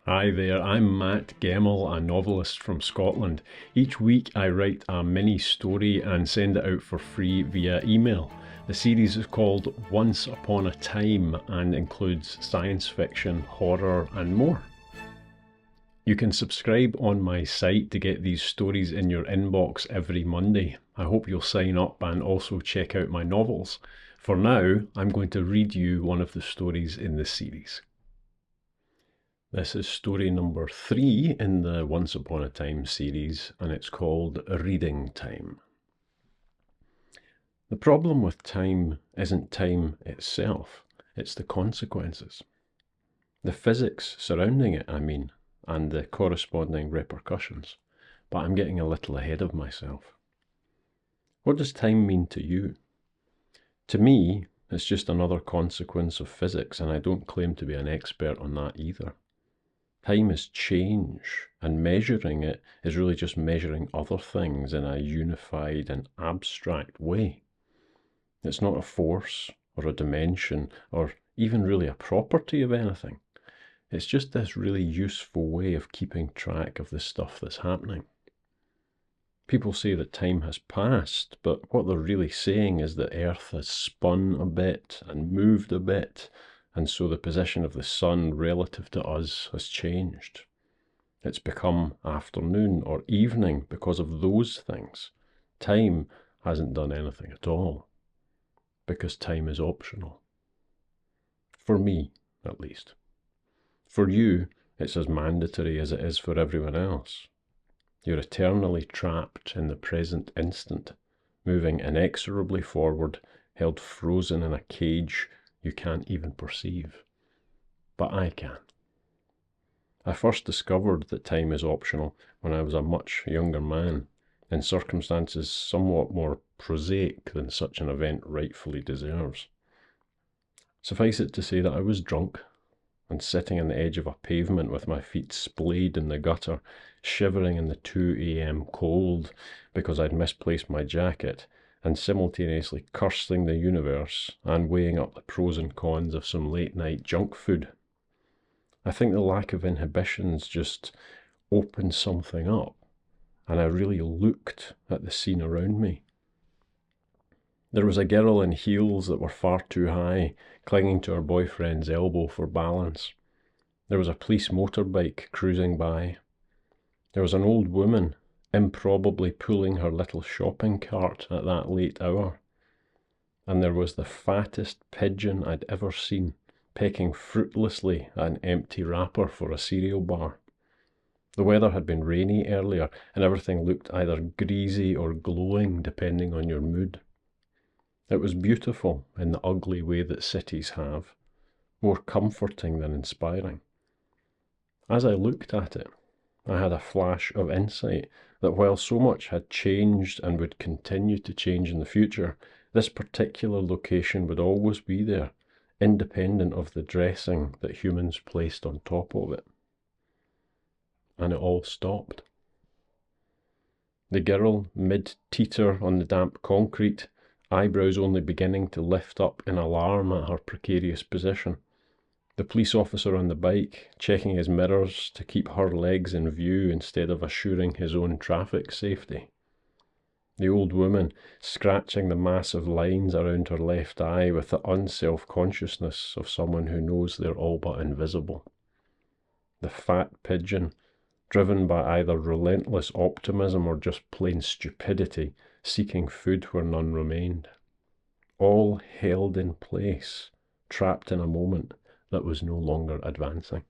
Hi there, I'm Matt Gemmell, a novelist from Scotland. Each week I write a mini story and send it out for free via email. The series is called Once Upon a Time and includes science fiction, horror, and more. You can subscribe on my site to get these stories in your inbox every Monday. I hope you'll sign up and also check out my novels. For now, I'm going to read you one of the stories in this series. This is story number 3 in the Once Upon a Time series, and it's called Reading Time. The problem with time isn't time itself, it's the consequences. The physics surrounding it, and the corresponding repercussions. But I'm getting a little ahead of myself. What does time mean to you? To me, it's just another consequence of physics, and I don't claim to be an expert on that either. Time is change, and measuring it is really just measuring other things in a unified and abstract way. It's not a force, or a dimension, or even really a property of anything. It's just this really useful way of keeping track of the stuff that's happening. People say that time has passed, but what they're really saying is that Earth has spun a bit and moved a bit, and so the position of the sun relative to us has changed. It's become afternoon or evening because of those things. Time hasn't done anything at all, because time is optional. For me, at least. For you, it's as mandatory as it is for everyone else. You're eternally trapped in the present instant, moving inexorably forward, held frozen in a cage you can't even perceive. But I can. I first discovered that time is optional when I was a much younger man, in circumstances somewhat more prosaic than such an event rightfully deserves. Suffice it to say that I was drunk, and sitting on the edge of a pavement with my feet splayed in the gutter, shivering in the 2 a.m. cold because I'd misplaced my jacket, and simultaneously cursing the universe and weighing up the pros and cons of some late-night junk food. I think the lack of inhibitions just opened something up, and I really looked at the scene around me. There was a girl in heels that were far too high, clinging to her boyfriend's elbow for balance. There was a police motorbike cruising by. There was an old woman improbably pulling her little shopping cart at that late hour. And there was the fattest pigeon I'd ever seen, pecking fruitlessly at an empty wrapper for a cereal bar. The weather had been rainy earlier, and everything looked either greasy or glowing depending on your mood. It was beautiful in the ugly way that cities have, more comforting than inspiring. As I looked at it, I had a flash of insight that while so much had changed and would continue to change in the future, this particular location would always be there, independent of the dressing that humans placed on top of it. And it all stopped. The girl, mid-teeter on the damp concrete, eyebrows only beginning to lift up in alarm at her precarious position. The police officer on the bike, checking his mirrors to keep her legs in view instead of assuring his own traffic safety. The old woman, scratching the massive lines around her left eye with the unself-consciousness of someone who knows they're all but invisible. The fat pigeon, driven by either relentless optimism or just plain stupidity, seeking food where none remained. All held in place, trapped in a moment that was no longer advancing.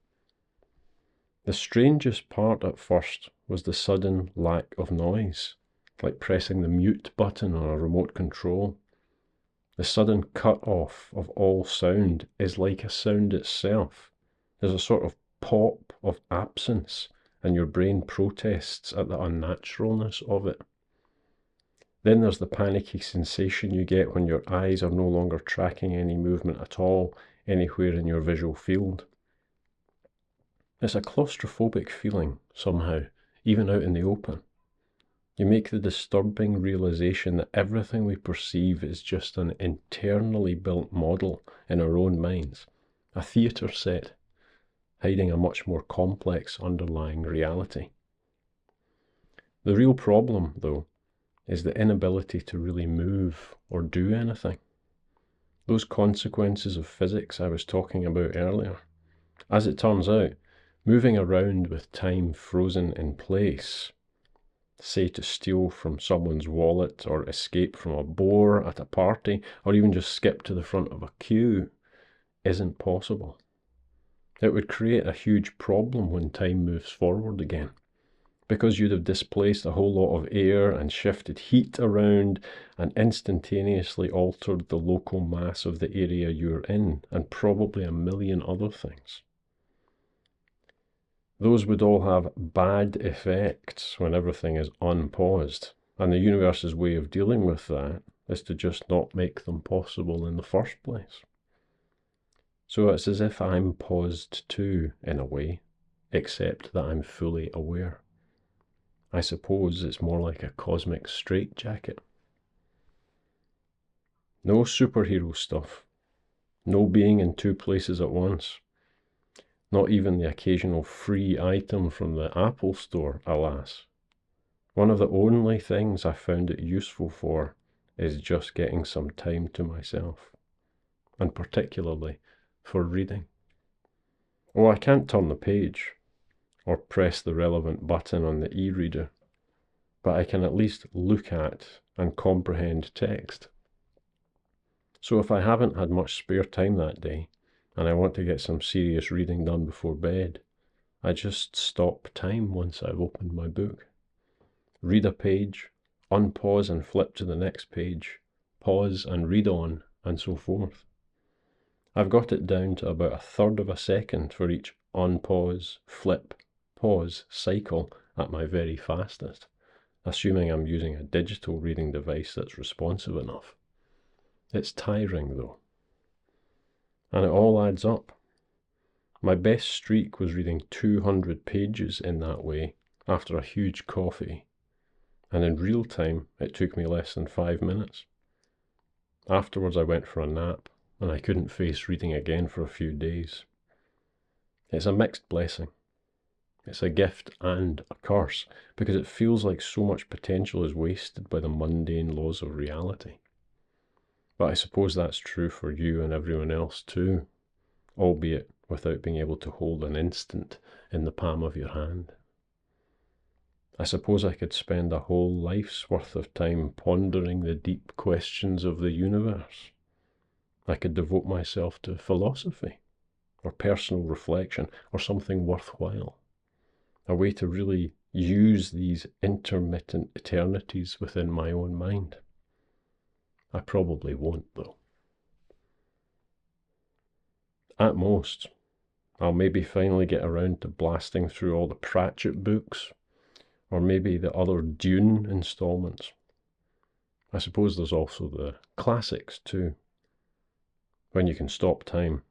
The strangest part at first was the sudden lack of noise, like pressing the mute button on a remote control. The sudden cut-off of all sound is like a sound itself. There's a sort of pop of absence, and your brain protests at the unnaturalness of it. Then there's the panicky sensation you get when your eyes are no longer tracking any movement at all, anywhere in your visual field. It's a claustrophobic feeling, somehow, even out in the open. You make the disturbing realization that everything we perceive is just an internally built model in our own minds, a theatre set. hiding a much more complex underlying reality. The real problem, though, is the inability to really move or do anything. Those consequences of physics I was talking about earlier. As it turns out, moving around with time frozen in place, say to steal from someone's wallet or escape from a bore at a party, or even just skip to the front of a queue, isn't possible. It would create a huge problem when time moves forward again, because you'd have displaced a whole lot of air and shifted heat around and instantaneously altered the local mass of the area you're in, and probably a million other things. Those would all have bad effects when everything is unpaused, and the universe's way of dealing with that is to just not make them possible in the first place. So it's as if I'm paused too, in a way, except that I'm fully aware. I suppose it's more like a cosmic straitjacket. No superhero stuff. No being in two places at once. Not even the occasional free item from the Apple Store, alas. One of the only things I found it useful for is just getting some time to myself, and particularly for reading. Oh, I can't turn the page or press the relevant button on the e-reader, but I can at least look at and comprehend text. So if I haven't had much spare time that day, and I want to get some serious reading done before bed, I just stop time once I've opened my book. Read a page, unpause and flip to the next page, pause and read on, and so forth. I've got it down to about 1/3 of a second for each unpause, flip, pause cycle at my very fastest, assuming I'm using a digital reading device that's responsive enough. It's tiring though. And it all adds up. My best streak was reading 200 pages in that way after a huge coffee, and in real time it took me less than 5 minutes. Afterwards I went for a nap, and I couldn't face reading again for a few days. It's a mixed blessing. It's a gift and a curse, because it feels like so much potential is wasted by the mundane laws of reality. But I suppose that's true for you and everyone else too, albeit without being able to hold an instant in the palm of your hand. I suppose I could spend a whole life's worth of time pondering the deep questions of the universe. I could devote myself to philosophy, or personal reflection, or something worthwhile. A way to really use these intermittent eternities within my own mind. I probably won't, though. At most, I'll maybe finally get around to blasting through all the Pratchett books, or maybe the other Dune installments. I suppose there's also the classics too. When you can stop time,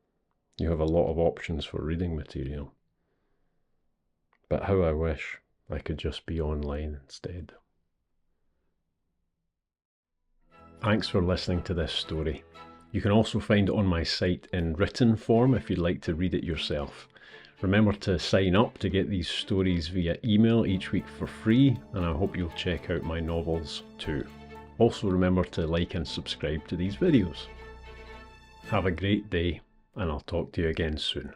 you have a lot of options for reading material. But how I wish I could just be online instead. Thanks for listening to this story. You can also find it on my site in written form if you'd like to read it yourself. Remember to sign up to get these stories via email each week for free, and I hope you'll check out my novels too. Also remember to like and subscribe to these videos. Have a great day, and I'll talk to you again soon.